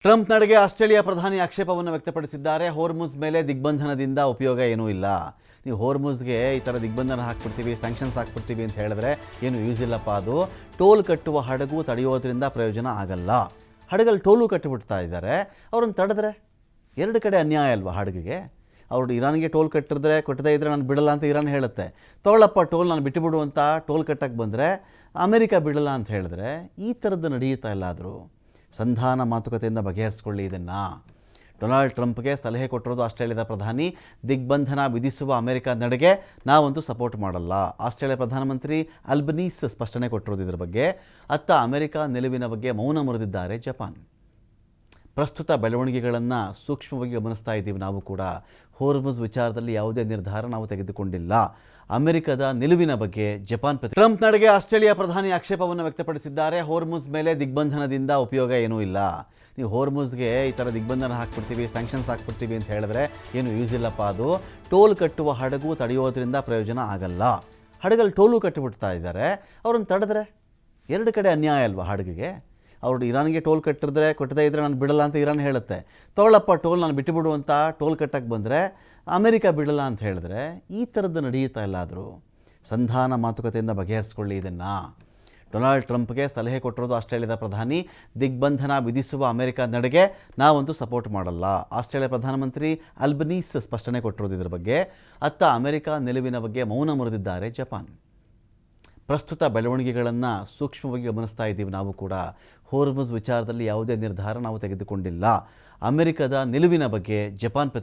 Trump ನಡೆಗೆ Australia ಪ್ರಧಾನಿ ಆಕ್ಷೇಪವನ್ನು ವ್ಯಕ್ತಪಡಿಸಿದ್ದಾರೆ. ಹೋರ್ಮುಜ್ ಮೇಲೆ ದಿಗ್ಬಂಧನದಿಂದ ಉಪಯೋಗ ಏನೂ ಇಲ್ಲ. ನೀವು ಹೋರ್ಮುಜ್ಗೆ ಈ ಥರ ದಿಗ್ಬಂಧನ ಹಾಕ್ಬಿಡ್ತೀವಿ, ಸ್ಯಾಂಕ್ಷನ್ಸ್ ಹಾಕ್ಬಿಡ್ತೀವಿ ಅಂತ ಹೇಳಿದ್ರೆ ಏನು ಯೂಸ್ ಇಲ್ಲಪ್ಪ. ಅದು ಟೋಲ್ ಕಟ್ಟುವ ಹಡಗು ತಡೆಯೋದ್ರಿಂದ ಪ್ರಯೋಜನ ಆಗಲ್ಲ. ಹಡಗಲ್ಲಿ ಟೋಲು ಕಟ್ಟಿಬಿಡ್ತಾ ಇದ್ದಾರೆ. ಅವ್ರನ್ನ ತಡೆದ್ರೆ ಎರಡು ಕಡೆ ಅನ್ಯಾಯ ಅಲ್ವಾ ಹಡಗಿಗೆ. ಅವ್ರು ಇರಾನ್ಗೆ ಟೋಲ್ ಕೊಟ್ಟದೇ ಇದ್ದರೆ ನಾನು ಬಿಡಲ್ಲ ಅಂತ ಇರಾನ್ ಹೇಳುತ್ತೆ. ತೊಗೊಳಪ್ಪ ಟೋಲ್ ನಾನು ಬಿಟ್ಟುಬಿಡು ಅಂತ ಟೋಲ್ ಕಟ್ಟಕ್ಕೆ ಬಂದರೆ ಅಮೆರಿಕ ಬಿಡಲ್ಲ ಅಂತ ಹೇಳಿದ್ರೆ ಈ ಥರದ್ದು ನಡೆಯುತ್ತಾ ಎಲ್ಲಾದರೂ ಸಂಧಾನ ಮಾತುಕತೆಯಿಂದ ಬಗೆಹರಿಸ್ಕೊಳ್ಳಿ ಇದನ್ನು. ಡೊನಾಲ್ಡ್ ಟ್ರಂಪ್ಗೆ ಸಲಹೆ ಕೊಟ್ಟಿರೋದು ಆಸ್ಟ್ರೇಲಿಯಾದ ಪ್ರಧಾನಿ. ದಿಗ್ಬಂಧನ ವಿಧಿಸುವ ಅಮೆರಿಕ ನಡೆಗೆ ನಾವಂತೂ ಸಪೋರ್ಟ್ ಮಾಡಲ್ಲ. ಆಸ್ಟ್ರೇಲಿಯಾ ಪ್ರಧಾನಮಂತ್ರಿ ಅಲ್ಬನೀಸ್ ಸ್ಪಷ್ಟನೆ ಕೊಟ್ಟಿರೋದು ಇದರ ಬಗ್ಗೆ. ಅತ್ತ ಅಮೆರಿಕ ನಿಲುವಿನ ಬಗ್ಗೆ ಮೌನ ಮುರಿದಿದ್ದಾರೆ ಜಪಾನ್. ಪ್ರಸ್ತುತ ಬೆಳವಣಿಗೆಗಳನ್ನು ಸೂಕ್ಷ್ಮವಾಗಿ ಗಮನಿಸ್ತಾ ಇದ್ದೀವಿ ನಾವು ಕೂಡ. ಹೋರ್ಮುಜ್ ವಿಚಾರದಲ್ಲಿ ಯಾವುದೇ ನಿರ್ಧಾರ ನಾವು ತೆಗೆದುಕೊಂಡಿಲ್ಲ. ಅಮೆರಿಕದ ನಿಲುವಿನ ಬಗ್ಗೆ ಜಪಾನ್ ಟ್ರಂಪ್ ನಡೆಗೆ ಆಸ್ಟ್ರೇಲಿಯಾ ಪ್ರಧಾನಿ ಆಕ್ಷೇಪವನ್ನು ವ್ಯಕ್ತಪಡಿಸಿದ್ದಾರೆ. ಹೋರ್ಮುಜ್ ಮೇಲೆ ದಿಗ್ಬಂಧನದಿಂದ ಉಪಯೋಗ ಏನೂ ಇಲ್ಲ. ನೀವು ಹೋರ್ಮುಜ್ಗೆ ಈ ಥರ ದಿಗ್ಬಂಧನ ಹಾಕ್ಬಿಡ್ತೀವಿ, ಸ್ಯಾಂಕ್ಷನ್ಸ್ ಹಾಕ್ಬಿಡ್ತೀವಿ ಅಂತ ಹೇಳಿದ್ರೆ ಏನು ಯೂಸ್ ಇಲ್ಲಪ್ಪ. ಅದು ಟೋಲ್ ಕಟ್ಟುವ ಹಡಗು ತಡೆಯೋದ್ರಿಂದ ಪ್ರಯೋಜನ ಆಗಲ್ಲ. ಹಡಗಲ್ಲಿ ಟೋಲು ಕಟ್ಟಿಬಿಡ್ತಾ ಇದ್ದಾರೆ. ಅವ್ರನ್ನ ತಡೆದ್ರೆ ಎರಡು ಕಡೆ ಅನ್ಯಾಯ ಅಲ್ವಾ ಹಡಗಿಗೆ. ಅವ್ರು ಇರಾನ್ಗೆ ಟೋಲ್ ಕೊಟ್ಟದೇ ಇದ್ದರೆ ನಾನು ಬಿಡಲ್ಲ ಅಂತ ಇರಾನ್ ಹೇಳುತ್ತೆ. ತೊಗೊಳಪ್ಪ ಟೋಲ್ ನಾನು ಬಿಟ್ಟುಬಿಡು ಅಂತ ಟೋಲ್ ಕಟ್ಟಕ್ಕೆ ಬಂದರೆ ಅಮೆರಿಕ ಬಿಡಲ್ಲ ಅಂತ ಹೇಳಿದ್ರೆ ಈ ಥರದ್ದು ನಡೆಯುತ್ತಾ ಎಲ್ಲಾದರೂ ಸಂಧಾನ ಮಾತುಕತೆಯಿಂದ ಬಗೆಹರಿಸ್ಕೊಳ್ಳಿ ಇದನ್ನು. ಡೊನಾಲ್ಡ್ ಟ್ರಂಪ್ಗೆ ಸಲಹೆ ಕೊಟ್ಟಿರೋದು ಆಸ್ಟ್ರೇಲಿಯಾದ ಪ್ರಧಾನಿ. ದಿಗ್ಬಂಧನ ವಿಧಿಸುವ ಅಮೆರಿಕ ನಡೆಗೆ ನಾವಂತೂ ಸಪೋರ್ಟ್ ಮಾಡಲ್ಲ. ಆಸ್ಟ್ರೇಲಿಯಾ ಪ್ರಧಾನಮಂತ್ರಿ ಅಲ್ಬನೀಸ್ ಸ್ಪಷ್ಟನೆ ಕೊಟ್ಟಿರೋದು ಇದರ ಬಗ್ಗೆ. ಅತ್ತ ಅಮೆರಿಕ ನಿಲುವಿನ ಬಗ್ಗೆ ಮೌನ ಮುರಿದಿದ್ದಾರೆ ಜಪಾನ್. ಪ್ರಸ್ತುತ ಬೆಳವಣಿಗೆಗಳನ್ನು ಸೂಕ್ಷ್ಮವಾಗಿ ಗಮನಿಸ್ತಾ ಇದ್ದೀವಿ ನಾವು ಕೂಡ. ಹೋರ್ಮುಜ್ ವಿಚಾರದಲ್ಲಿ ಯಾವುದೇ ನಿರ್ಧಾರ ನಾವು ತೆಗೆದುಕೊಂಡಿಲ್ಲ. ಅಮೆರಿಕದ ನಿಲುವಿನ ಬಗ್ಗೆ ಜಪಾನ್